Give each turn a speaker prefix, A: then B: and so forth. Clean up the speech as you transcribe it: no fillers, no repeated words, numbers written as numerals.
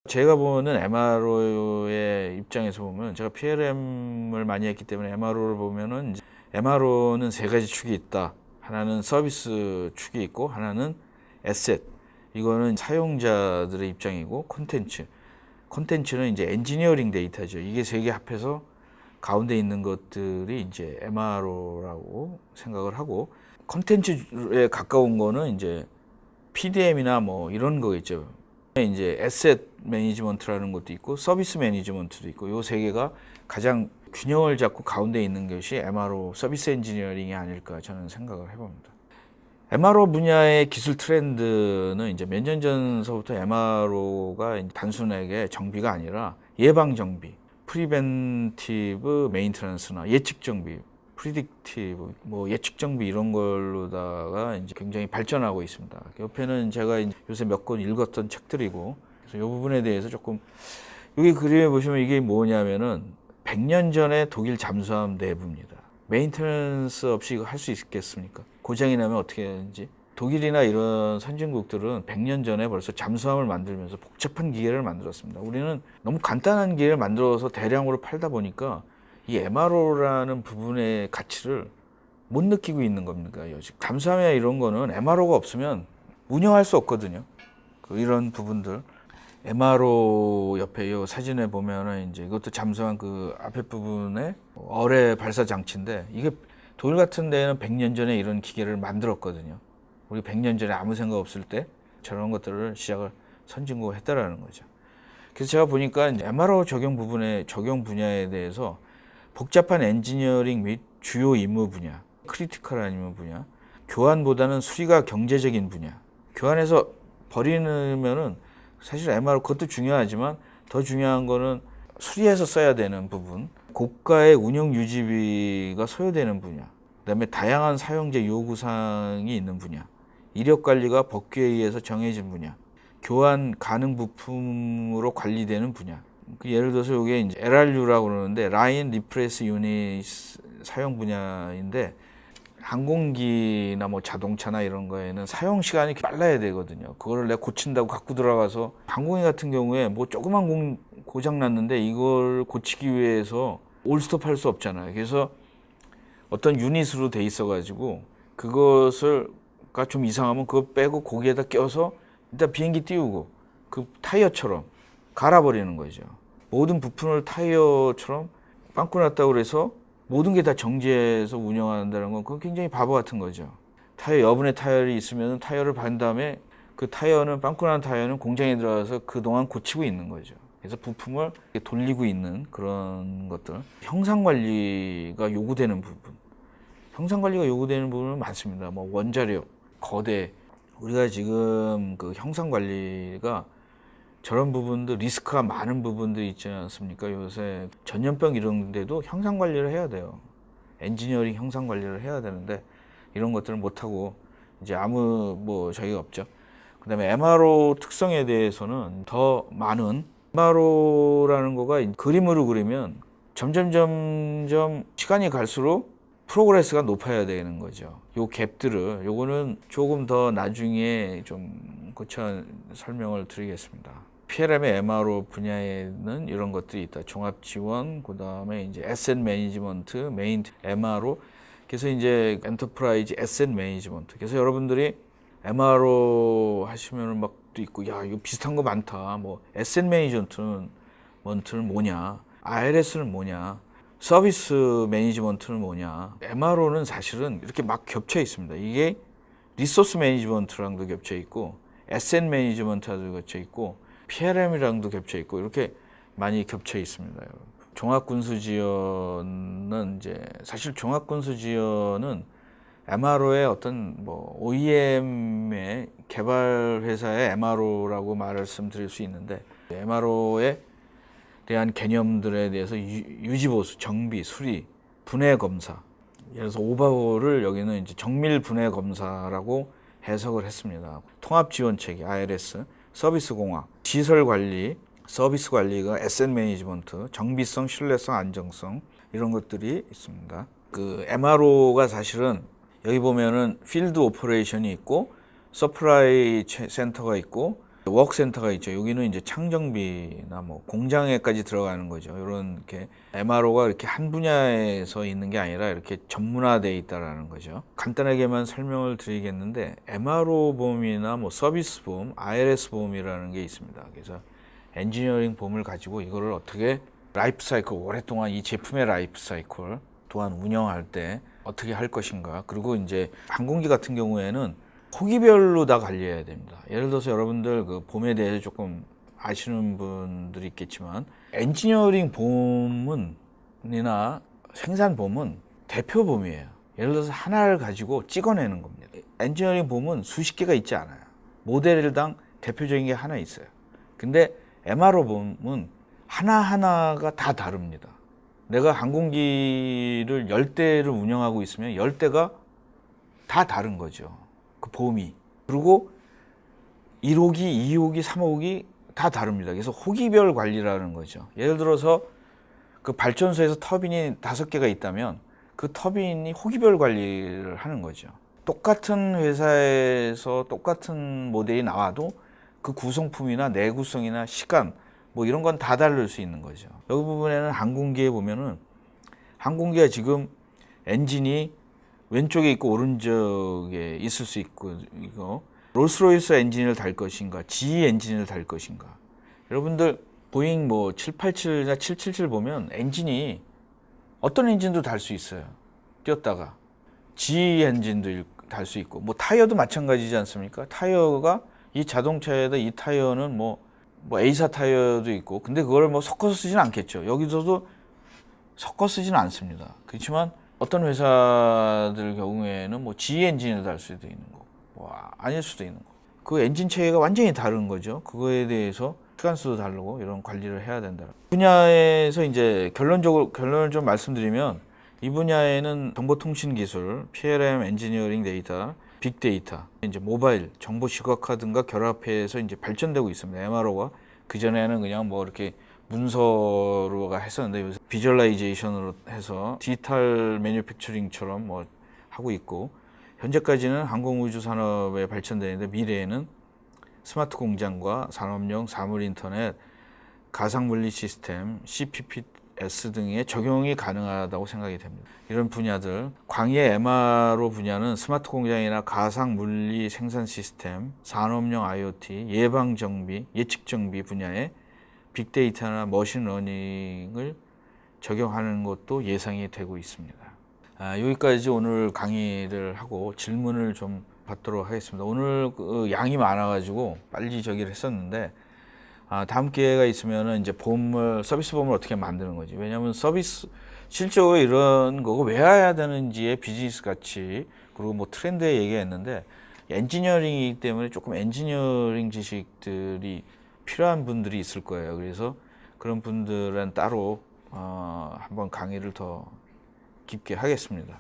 A: 제가 보는 MRO의 입장에서 보면, 제가 PLM을 많이 했기 때문에 MRO를 보면은, MRO는 세 가지 축이 있다. 하나는 서비스 축이 있고, 하나는 에셋. 이거는 사용자들의 입장이고, 콘텐츠는 이제 엔지니어링 데이터죠. 이게 세 개 합해서 가운데 있는 것들이 이제 MRO라고 생각을 하고, 콘텐츠에 가까운 거는 이제 PDM이나 뭐 이런 거겠죠. 이제 에셋 매니지먼트라는 것도 있고 서비스 매니지먼트도 있고, 요 세 개가 가장 균형을 잡고 가운데 있는 것이 MRO 서비스 엔지니어링이 아닐까 저는 생각을 해봅니다. MRO 분야의 기술 트렌드는 이제 몇 년 전서부터 MRO가 단순하게 정비가 아니라 예방 정비, 프리벤티브 메인테넌스나 예측 정비, 프리딕티브, 뭐 예측 정비 이런 걸로다가 이제 굉장히 발전하고 있습니다. 옆에는 제가 이제 요새 몇 권 읽었던 책들이고, 그래서 이 부분에 대해서 조금, 여기 그림에 보시면 이게 뭐냐면은 100년 전에 독일 잠수함 내부입니다. 메인테넌스 없이 이거 할 수 있겠습니까? 고장이 나면 어떻게 하는지. 독일이나 이런 선진국들은 100년 전에 벌써 잠수함을 만들면서 복잡한 기계를 만들었습니다. 우리는 너무 간단한 기계를 만들어서 대량으로 팔다 보니까 이 MRO라는 부분의 가치를 못 느끼고 있는 겁니다. 여직 잠수함이나 이런 거는 MRO가 없으면 운영할 수 없거든요. 이런 부분들. MRO 옆에 이 사진에 보면은 이제 이것도 잠수함 그 앞에 부분에 어뢰 발사 장치인데, 이게 독일 같은 데는 100년 전에 이런 기계를 만들었거든요. 우리 100년 전에 아무 생각 없을 때 저런 것들을 시작을 선진국을 했다라는 거죠. 그래서 제가 보니까 이제 MRO 적용 분야에 대해서 복잡한 엔지니어링 및 주요 임무 분야, 크리티컬한 임무 분야, 교환보다는 수리가 경제적인 분야. 교환해서 버리면은 사실 MRO 그것도 중요하지만 더 중요한 거는 수리해서 써야 되는 부분, 고가의 운영 유지비가 소요되는 분야, 그다음에 다양한 사용자 요구사항이 있는 분야, 이력 관리가 법규에 의해서 정해진 분야, 교환 가능 부품으로 관리되는 분야. 예를 들어서 이게 이제 LRU라고 그러는데 라인 리프레스 유닛 사용 분야인데, 항공기나 뭐 자동차나 이런 거에는 사용 시간이 빨라야 되거든요. 그거를 내가 고친다고 갖고 들어가서, 항공기 같은 경우에 뭐 조그만 고장 났는데 이걸 고치기 위해서 올스톱 할 수 없잖아요. 그래서 어떤 유닛으로 돼 있어 가지고 그것을가 좀 이상하면 그거 빼고 거기에다 껴서 일단 비행기 띄우고 그 타이어처럼 갈아버리는 거죠. 모든 부품을 타이어처럼 빵꾸 났다고 그래서 모든 게 다 정지해서 운영한다는 건 그건 굉장히 바보 같은 거죠. 타이어, 여분의 타이어를 있으면 타이어를 반 다음에 그 타이어는, 빵꾸 난 타이어는 공장에 들어가서 그동안 고치고 있는 거죠. 그래서 부품을 돌리고 있는 그런 것들. 형상 관리가 요구되는 부분. 형상 관리가 요구되는 부분은 많습니다. 뭐 원자력, 거대. 우리가 지금 그 형상 관리가 저런 부분도 리스크가 많은 부분들이 있지 않습니까? 요새 전염병 이런 데도 형상 관리를 해야 돼요. 엔지니어링 형상 관리를 해야 되는데 이런 것들을 못하고 이제 아무 뭐 저희가 없죠. 그 다음에 MRO 특성에 대해서는 더 많은, MRO라는 거가 그림으로 그리면 점점 시간이 갈수록 프로그레스가 높아야 되는 거죠. 요 갭들을, 요거는 조금 더 나중에 좀 고쳐 설명을 드리겠습니다. PLM의 MRO 분야에는 이런 것들이 있다. 종합 지원, 그 다음에 이제 에셋 매니지먼트, 메인 MRO. 그래서 이제 엔터프라이즈 에셋 매니지먼트. 그래서 여러분들이 MRO 하시면은 막 또 있고, 야, 이거 비슷한 거 많다. 뭐 에셋 매니지먼트는 뭐냐? IRS는 뭐냐? 서비스 매니지먼트는 뭐냐? MRO는 사실은 이렇게 막 겹쳐 있습니다. 이게 리소스 매니지먼트랑도 겹쳐 있고, 에셋 매니지먼트랑도 겹쳐 있고, PLM이랑도 겹쳐 있고, 이렇게 많이 겹쳐 있습니다. 종합군수지원은 이제 사실 종합군수지원은 MRO의 어떤 뭐 OEM의 개발 회사의 MRO라고 말씀드릴 수 있는데, MRO에 대한 개념들에 대해서 유지보수, 정비, 수리, 분해 검사. 예를 들어서 오버홀을 여기는 이제 정밀 분해 검사라고 해석을 했습니다. 통합 지원 체계 IRS, 서비스 공학, 시설 관리, 서비스 관리가 에셋 매니지먼트, 정비성, 신뢰성, 안정성 이런 것들이 있습니다. 그 MRO가 사실은 여기 보면은 필드 오퍼레이션이 있고 서플라이 센터가 있고 워크센터가 있죠. 여기는 이제 창정비나 뭐 공장에까지 들어가는 거죠. 이런 이렇게 MRO가 이렇게 한 분야에서 있는 게 아니라 이렇게 전문화되어 있다라는 거죠. 간단하게만 설명을 드리겠는데 MRO 보험이나 뭐 서비스 보험, IRS 보험이라는 게 있습니다. 그래서 엔지니어링 보험을 가지고 이거를 어떻게 라이프 사이클, 오랫동안 이 제품의 라이프 사이클 또한 운영할 때 어떻게 할 것인가. 그리고 이제 항공기 같은 경우에는 호기별로 다 관리해야 됩니다. 예를 들어서 여러분들 그 보험에 대해서 조금 아시는 분들이 있겠지만 엔지니어링 보험이나 생산 보험은 대표 보험이에요. 예를 들어서 하나를 가지고 찍어내는 겁니다. 엔지니어링 보험은 수십 개가 있지 않아요. 모델당 대표적인 게 하나 있어요. 근데 MRO 보험은 하나하나가 다 다릅니다. 내가 항공기를 10대를 운영하고 있으면 10대가 다 다른 거죠. 그 보험이. 그리고 1호기, 2호기, 3호기 다 다릅니다. 그래서 호기별 관리라는 거죠. 예를 들어서 그 발전소에서 터빈이 5개가 있다면 그 터빈이 호기별 관리를 하는 거죠. 똑같은 회사에서 똑같은 모델이 나와도 그 구성품이나 내구성이나 시간 뭐 이런 건 다 다를 수 있는 거죠. 여기 부분에는 항공기에 보면은 항공기가 지금 엔진이 왼쪽에 있고 오른쪽에 있을 수 있고, 이거 롤스로이스 엔진을 달 것인가, GE 엔진을 달 것인가. 여러분들 보잉 뭐 787이나 777 보면 엔진이 어떤 엔진도 달 수 있어요. 뛰었다가 GE 엔진도 달 수 있고, 뭐 타이어도 마찬가지지 않습니까? 타이어가 이 자동차에다 이 타이어는 뭐 A사 타이어도 있고, 근데 그걸 뭐 섞어서 쓰지는 않겠죠. 여기서도 섞어 쓰지는 않습니다. 그렇지만 어떤 회사들 경우에는 뭐 GE 엔진을 달 수도 있는 거고, 뭐 아닐 수도 있는 거고, 그 엔진 체계가 완전히 다른 거죠. 그거에 대해서 시간수도 다르고 이런 관리를 해야 된다. 분야에서 이제 결론을 좀 말씀드리면, 이 분야에는 정보통신 기술, PLM, 엔지니어링 데이터, 빅데이터, 이제 모바일, 정보 시각화 등과 결합해서 이제 발전되고 있습니다. MRO가 그 전에는 그냥 뭐 이렇게 문서로가 했었는데 요새 비주얼라이제이션으로 해서 디지털 매뉴팩처링처럼 뭐 하고 있고, 현재까지는 항공우주 산업에 발전되는데 미래에는 스마트 공장과 산업용 사물 인터넷, 가상물리 시스템, CPPS 등의 적용이 가능하다고 생각이 됩니다. 이런 분야들, 광의 MRO 분야는 스마트 공장이나 가상물리 생산 시스템, 산업용 IoT, 예방 정비, 예측 정비 분야에 빅데이터나 머신러닝을 적용하는 것도 예상이 되고 있습니다. 여기까지 오늘 강의를 하고 질문을 좀 받도록 하겠습니다. 오늘 양이 많아가지고 빨리 저기를 했었는데, 다음 기회가 있으면 이제 서비스 보험을 어떻게 만드는 거지. 왜냐하면 실적으로 이런 거고 왜 해야 되는지의 비즈니스 가치, 그리고 뭐 트렌드에 얘기했는데, 엔지니어링이기 때문에 조금 엔지니어링 지식들이 필요한 분들이 있을 거예요. 그래서 그런 분들은 따로 한번 강의를 더 깊게 하겠습니다.